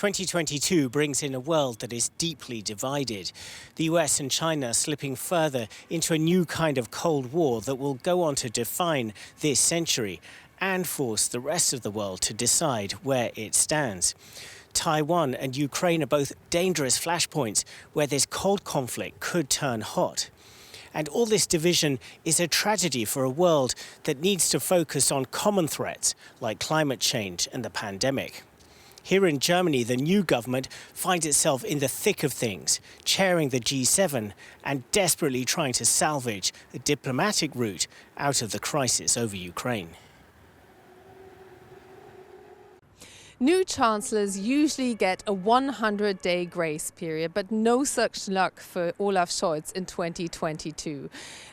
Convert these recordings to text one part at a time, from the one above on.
2022 brings in a world that is deeply divided. The US and China slipping further into a new kind of Cold War that will go on to define this century and force the rest of the world to decide where it stands. Taiwan and Ukraine are both dangerous flashpoints where this cold conflict could turn hot. And all this division is a tragedy for a world that needs to focus on common threats like climate change and the pandemic. Here in Germany, the new government finds itself in the thick of things, chairing the G7 and desperately trying to salvage a diplomatic route out of the crisis over Ukraine. New chancellors usually get a 100-day grace period, but no such luck for Olaf Scholz in 2022.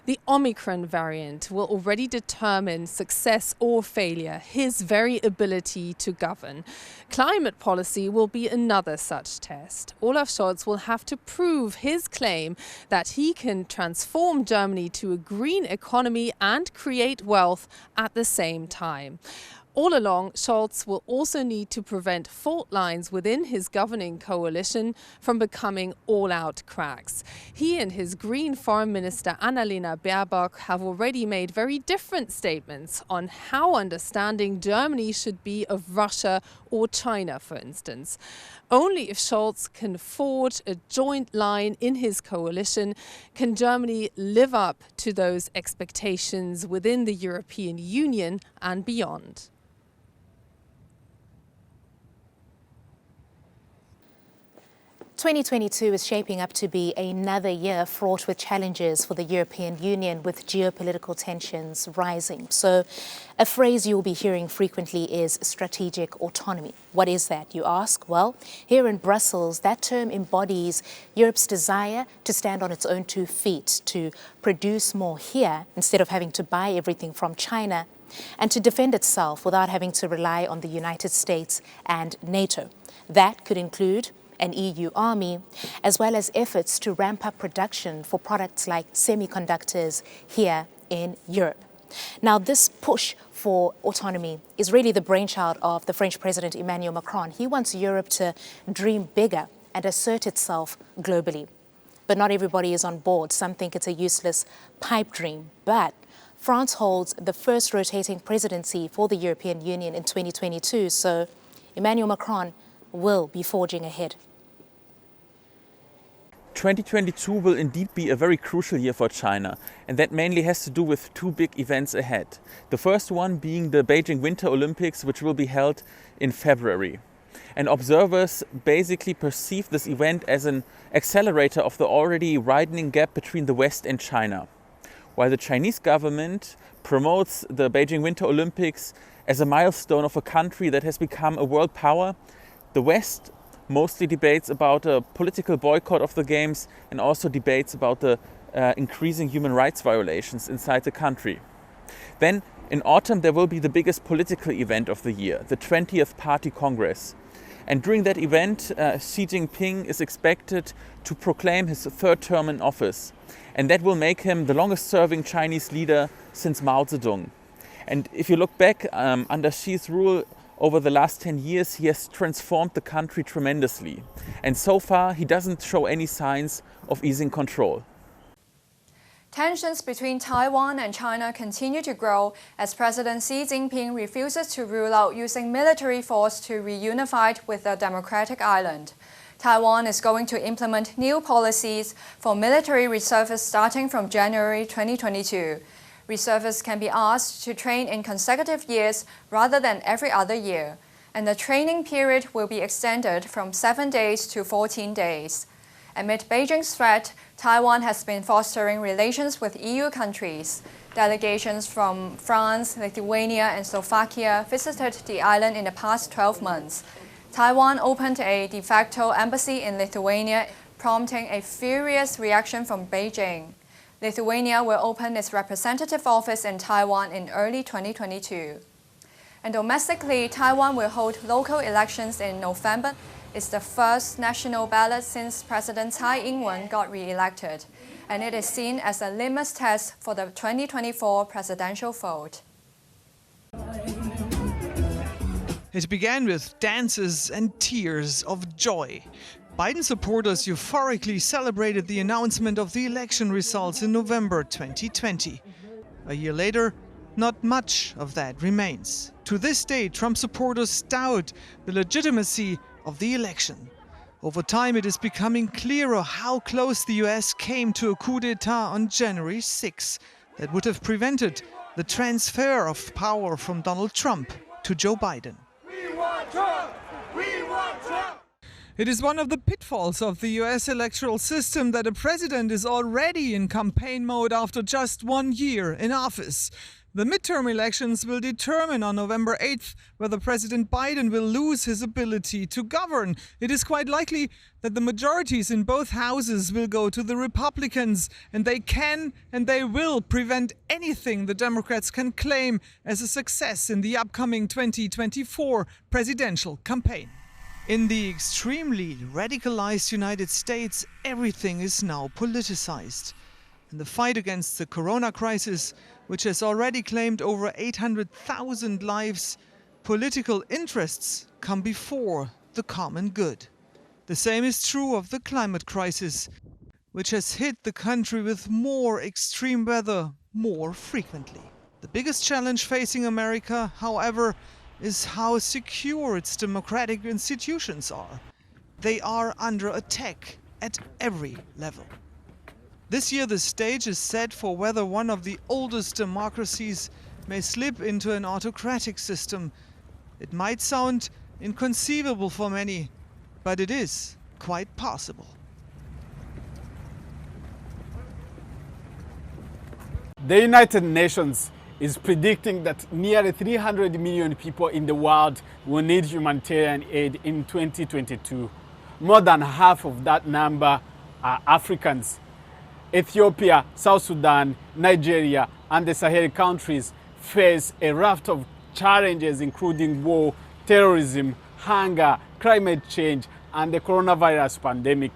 The Omicron variant will already determine success or failure, his very ability to govern. Climate policy will be another such test. Olaf Scholz will have to prove his claim that he can transform Germany to a green economy and create wealth at the same time. All along, Scholz will also need to prevent fault lines within his governing coalition from becoming all-out cracks. He and his Green Foreign Minister Annalena Baerbock have already made very different statements on how understanding Germany should be of Russia or China, for instance. Only if Scholz can forge a joint line in his coalition can Germany live up to those expectations within the European Union and beyond. 2022 is shaping up to be another year fraught with challenges for the European Union, with geopolitical tensions rising. So a phrase you'll be hearing frequently is strategic autonomy. What is that, you ask? Well, here in Brussels, that term embodies Europe's desire to stand on its own 2 feet, to produce more here instead of having to buy everything from China, and to defend itself without having to rely on the United States and NATO. That could include an EU army, as well as efforts to ramp up production for products like semiconductors here in Europe. Now, this push for autonomy is really the brainchild of the French President Emmanuel Macron. He wants Europe to dream bigger and assert itself globally. But not everybody is on board. Some think it's a useless pipe dream. But France holds the first rotating presidency for the European Union in 2022, so Emmanuel Macron will be forging ahead. 2022 will indeed be a very crucial year for China, and that mainly has to do with 2 big events ahead. The first one being the Beijing Winter Olympics, which will be held in February. And observers basically perceive this event as an accelerator of the already widening gap between the West and China. While the Chinese government promotes the Beijing Winter Olympics as a milestone of a country that has become a world power, the West mostly debates about a political boycott of the Games and also debates about the increasing human rights violations inside the country. Then in autumn there will be the biggest political event of the year, the 20th Party Congress. And during that event, Xi Jinping is expected to proclaim his 3rd term in office. And that will make him the longest serving Chinese leader since Mao Zedong. And if you look back under Xi's rule, over the last 10 years, he has transformed the country tremendously. And so far, he doesn't show any signs of easing control. Tensions between Taiwan and China continue to grow as President Xi Jinping refuses to rule out using military force to reunify with the democratic island. Taiwan is going to implement new policies for military reservists starting from January 2022. Reservists can be asked to train in consecutive years rather than every other year, and the training period will be extended from 7 days to 14 days. Amid Beijing's threat, Taiwan has been fostering relations with EU countries. Delegations from France, Lithuania, and Slovakia visited the island in the past 12 months. Taiwan opened a de facto embassy in Lithuania, prompting a furious reaction from Beijing. Lithuania will open its representative office in Taiwan in early 2022. And domestically, Taiwan will hold local elections in November. It's the first national ballot since President Tsai Ing-wen got re-elected, and it is seen as a litmus test for the 2024 presidential vote. It began with dances and tears of joy. Biden supporters euphorically celebrated the announcement of the election results in November 2020. A year later, not much of that remains. To this day, Trump supporters doubt the legitimacy of the election. Over time, it is becoming clearer how close the US came to a coup d'etat on January 6 that would have prevented the transfer of power from Donald Trump to Joe Biden. We want Trump! We want Trump! It is one of the pitfalls of the US electoral system that a president is already in campaign mode after just 1 year in office. The midterm elections will determine on November 8th whether President Biden will lose his ability to govern. It is quite likely that the majorities in both houses will go to the Republicans, and they can and they will prevent anything the Democrats can claim as a success in the upcoming 2024 presidential campaign. In the extremely radicalized United States, everything is now politicized. In the fight against the corona crisis, which has already claimed over 800,000 lives, political interests come before the common good. The same is true of the climate crisis, which has hit the country with more extreme weather more frequently. The biggest challenge facing America, however, is how secure its democratic institutions are. They are under attack at every level. This year the stage is set for whether one of the oldest democracies may slip into an autocratic system. It might sound inconceivable for many, but it is quite possible. The United Nations is predicting that nearly 300 million people in the world will need humanitarian aid in 2022. More than half of that number are Africans. Ethiopia, South Sudan, Nigeria, and the Sahel countries face a raft of challenges including war, terrorism, hunger, climate change, and the coronavirus pandemic.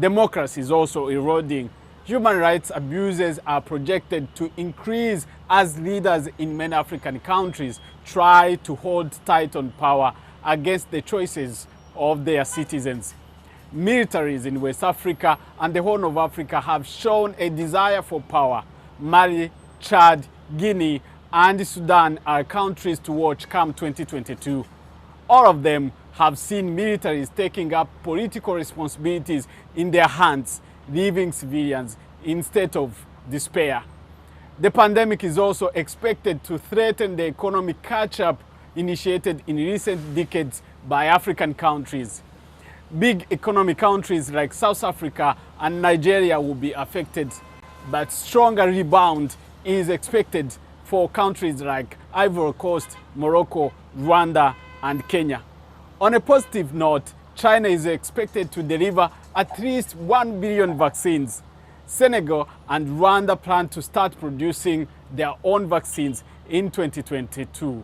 Democracy is also eroding. Human rights abuses are projected to increase as leaders in many African countries try to hold tight on power against the choices of their citizens. Militaries in West Africa and the Horn of Africa have shown a desire for power. Mali, Chad, Guinea, and Sudan are countries to watch come 2022. All of them have seen militaries taking up political responsibilities in their hands, leaving civilians in state of despair. The pandemic is also expected to threaten the economic catch-up initiated in recent decades by African countries. Big economic countries like South Africa and Nigeria will be affected, but stronger rebound is expected for countries like Ivory Coast, Morocco, Rwanda, and Kenya. On a positive note, China is expected to deliver at least 1 billion vaccines. Senegal and Rwanda plan to start producing their own vaccines in 2022.